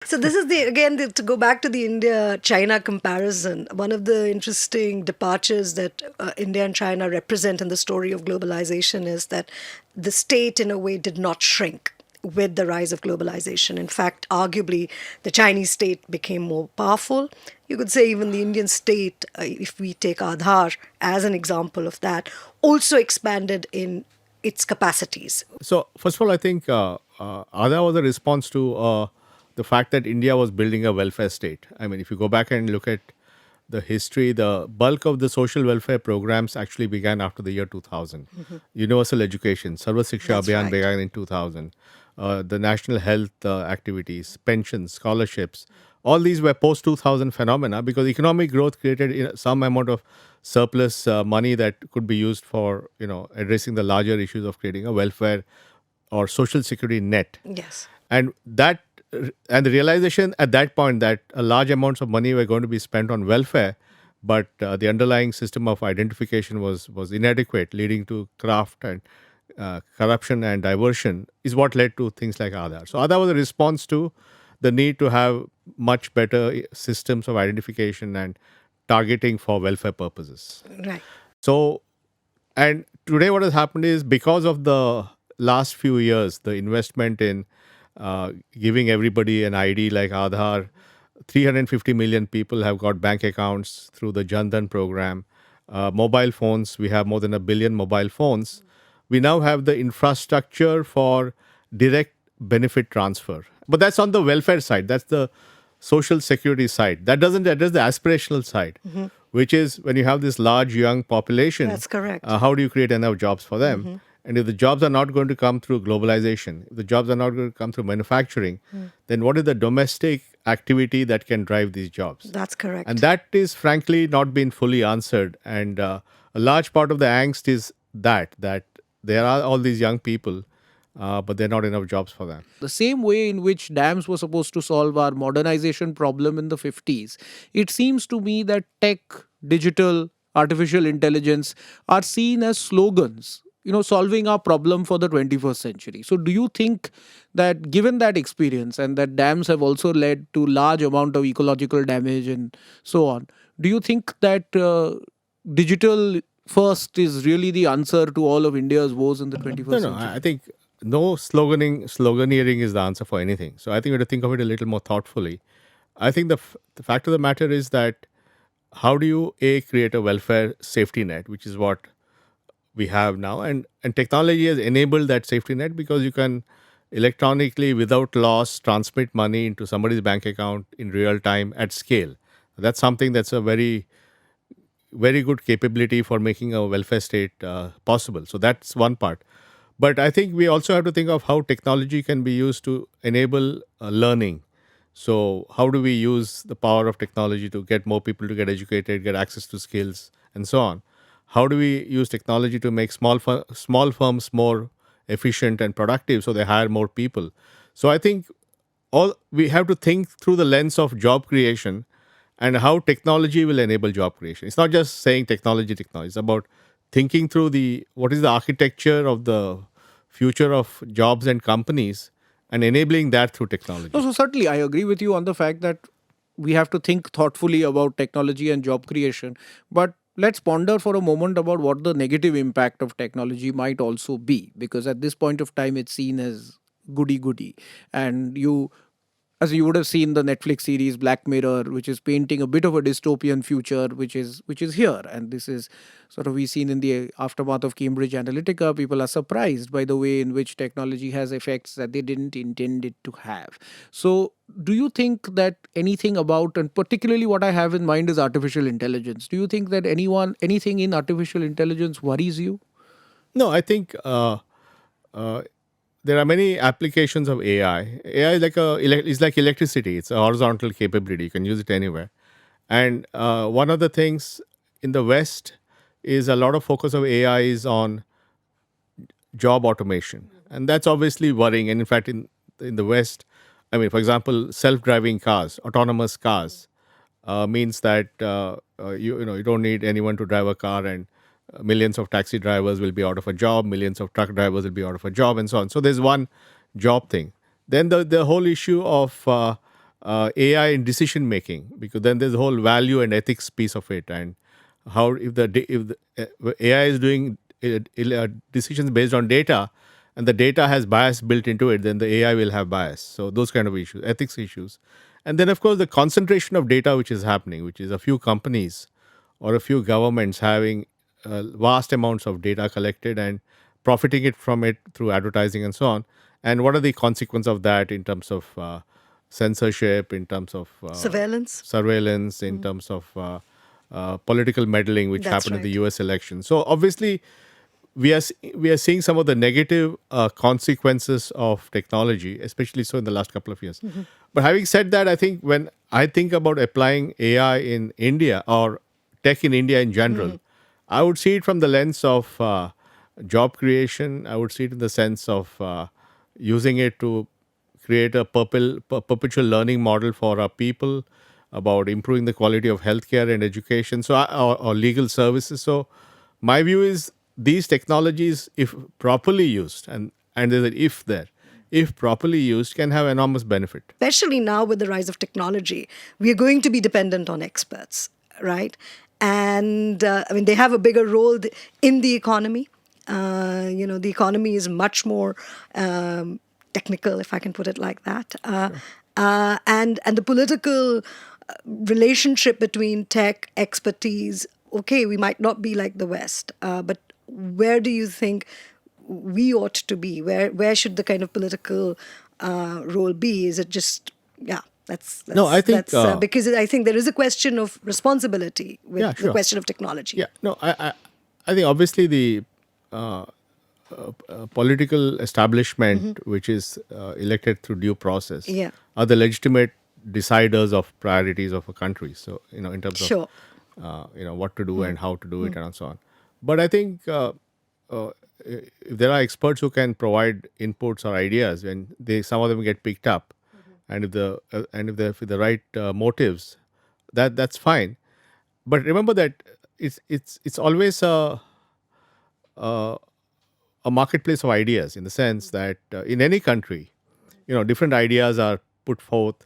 So this is to go back to the India-China comparison. One of the interesting departures that India and China represent in the story of globalization is that the state, in a way, did not shrink with the rise of globalization. In fact, arguably, the Chinese state became more powerful. You could say even the Indian state, if we take Aadhaar as an example of that, also expanded in its capacities. So, first of all, I think Ada was a response to the fact that India was building a welfare state. I mean, if you go back and look at the history, the bulk of the social welfare programs actually began after the year 2000. Universal education, Sarva Shiksha That's Abhiyan right. began in 2000. The national health activities, pensions, scholarships, all these were post 2000 phenomena because economic growth created some amount of surplus money that could be used for addressing the larger issues of creating a welfare or social security net. Yes. And that and the realization at that point that a large amounts of money were going to be spent on welfare, but the underlying system of identification was inadequate, leading to graft and corruption and diversion, is what led to things like Aadhaar. So Aadhaar was a response to the need to have much better systems of identification and targeting for welfare purposes. Right. So, and today what has happened is because of the last few years, the investment in giving everybody an ID like Aadhaar, 350 million people have got bank accounts through the Jandan program. Mobile phones, we have more than a billion mobile phones. We now have the infrastructure for direct benefit transfer. But that's on the welfare side. That's the social security side. That doesn't address the aspirational side, which is when you have this large young population, That's correct. how do you create enough jobs for them? And if the jobs are not going to come through globalization, if the jobs are not going to come through manufacturing, then what is the domestic activity that can drive these jobs? That's And correct. that is frankly not been fully answered. And a large part of the angst is that there are all these young people, but there are not enough jobs for them. The same way in which dams were supposed to solve our modernization problem in the 50s, it seems to me that tech, digital, artificial intelligence are seen as slogans, solving our problem for the 21st century. So do you think that given that experience and that dams have also led to large amount of ecological damage and so on, do you think that digital first is really the answer to all of India's woes in the No, 21st no. I century? think no sloganeering is the answer for anything. So I think we have to think of it a little more thoughtfully. I think the fact of the matter is that how do you create a welfare safety net, which is what we have now, and technology has enabled that safety net because you can electronically without loss transmit money into somebody's bank account in real time at scale. That's something that's a very good capability for making a welfare state possible. So that's one part. But I think we also have to think of how technology can be used to enable learning. So, how do we use the power of technology to get more people to get educated, get access to skills, and so on? How do we use technology to make small firms more efficient and productive so they hire more people? So, I think all we have to think through the lens of job creation and how technology will enable job creation. It's not just saying technology. It's about thinking through the what is the architecture of the future of jobs and companies and enabling that through No, technology. so certainly I agree with you on the fact that we have to think thoughtfully about technology and job creation. But let's ponder for a moment about what the negative impact of technology might also be, because at this point of time it's seen as goody goody. And as you would have seen the Netflix series Black Mirror, which is painting a bit of a dystopian future, which is here, and this is sort of we've seen in the aftermath of Cambridge Analytica. People are surprised by the way in which technology has effects that they didn't intend it to have. So, do you think that anything about, and particularly what I have in mind is artificial intelligence? Do you think that anything in artificial intelligence worries you? No, I think uh, there are many applications of AI. AI is like electricity. It's a horizontal capability. You can use it anywhere. And one of the things in the West is a lot of focus of AI is on job automation, and that's obviously worrying. And in fact, in the West, I mean, for example, self-driving cars, autonomous cars, means that you don't need anyone to drive a car, and millions of taxi drivers will be out of a job, millions of truck drivers will be out of a job, and so on. So there's one job thing. Then the whole issue of AI in decision making, because then there's the whole value and ethics piece of it, and how if the AI is doing decisions based on data, and the data has bias built into it, then the AI will have bias. So those kind of issues, ethics issues, and then of course the concentration of data which is happening, which is a few companies or a few governments having vast amounts of data collected and profiting it from it through advertising and so on. And what are the consequences of that in terms of censorship, in terms of Surveillance. in terms of political meddling, which That's happened in the right. U.S. election. So obviously, we are seeing some of the negative consequences of technology, especially so in the last couple of years. But having said that, I think when I think about applying AI in India or tech in India in general, I would see it from the lens of job creation. I would see it in the sense of using it to create a perpetual learning model for our people about improving the quality of healthcare and education, or legal services. So my view is these technologies, if properly used, and there's an if there, if properly used, can have enormous benefit. Especially now with the rise of technology, we are going to be dependent on experts, right? And I mean, they have a bigger role in the economy. The economy is much more technical, if I can put it like that. And the political relationship between tech expertise. Okay, we might not be like the West, but where do you think we ought to be? Where should the kind of political role be? Is it just No, I think because I think there is a question of responsibility with yeah, the sure. question of technology. Yeah, no, I think obviously the political establishment, which is elected through due process, Yeah. are the legitimate deciders of priorities of a country. So in terms of Sure. what to do and how to do it and so on. But I think if there are experts who can provide inputs or ideas, when some of them get picked up, and if they're with the right motives, that's fine. But remember that it's always a marketplace of ideas, in the sense that in any country, different ideas are put forth,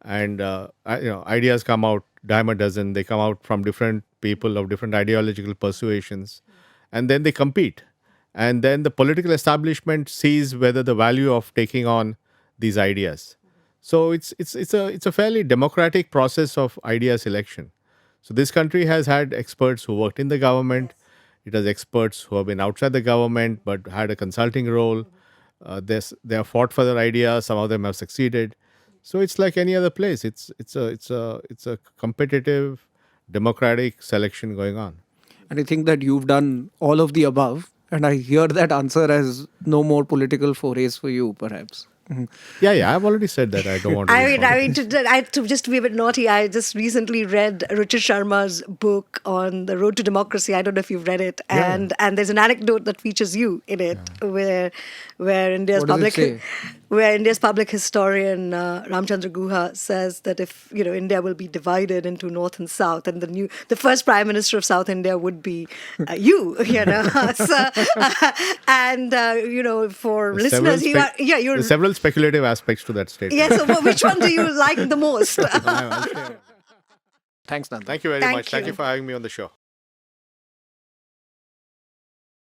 and ideas come out dime a dozen. They come out from different people of different ideological persuasions, and then they compete, and then the political establishment sees whether the value of taking on these ideas. So it's a fairly democratic process of idea selection. So this country has had experts who worked in the government. It has experts who have been outside the government but had a consulting role. They have fought for their ideas. Some of them have succeeded. So it's like any other place. It's a competitive, democratic selection going on. And I think that you've done all of the above. And I hear that answer as no more political forays for you, perhaps. Yeah. I've already said that I don't want to. To just be a bit naughty, I just recently read Richard Sharma's book on the road to democracy. I don't know if you've read it, and there's an anecdote that features you in it, where India's What does it say? public historian Ramchandra Guha says that if India will be divided into North and South, and the first Prime Minister of South India would be you, so, and for There's several listeners, you're there's several speculative aspects to that statement. yeah. So, which one do you like the most? Thanks, Nandan. Thank you very Thank much. Thank you. you for having me on the show.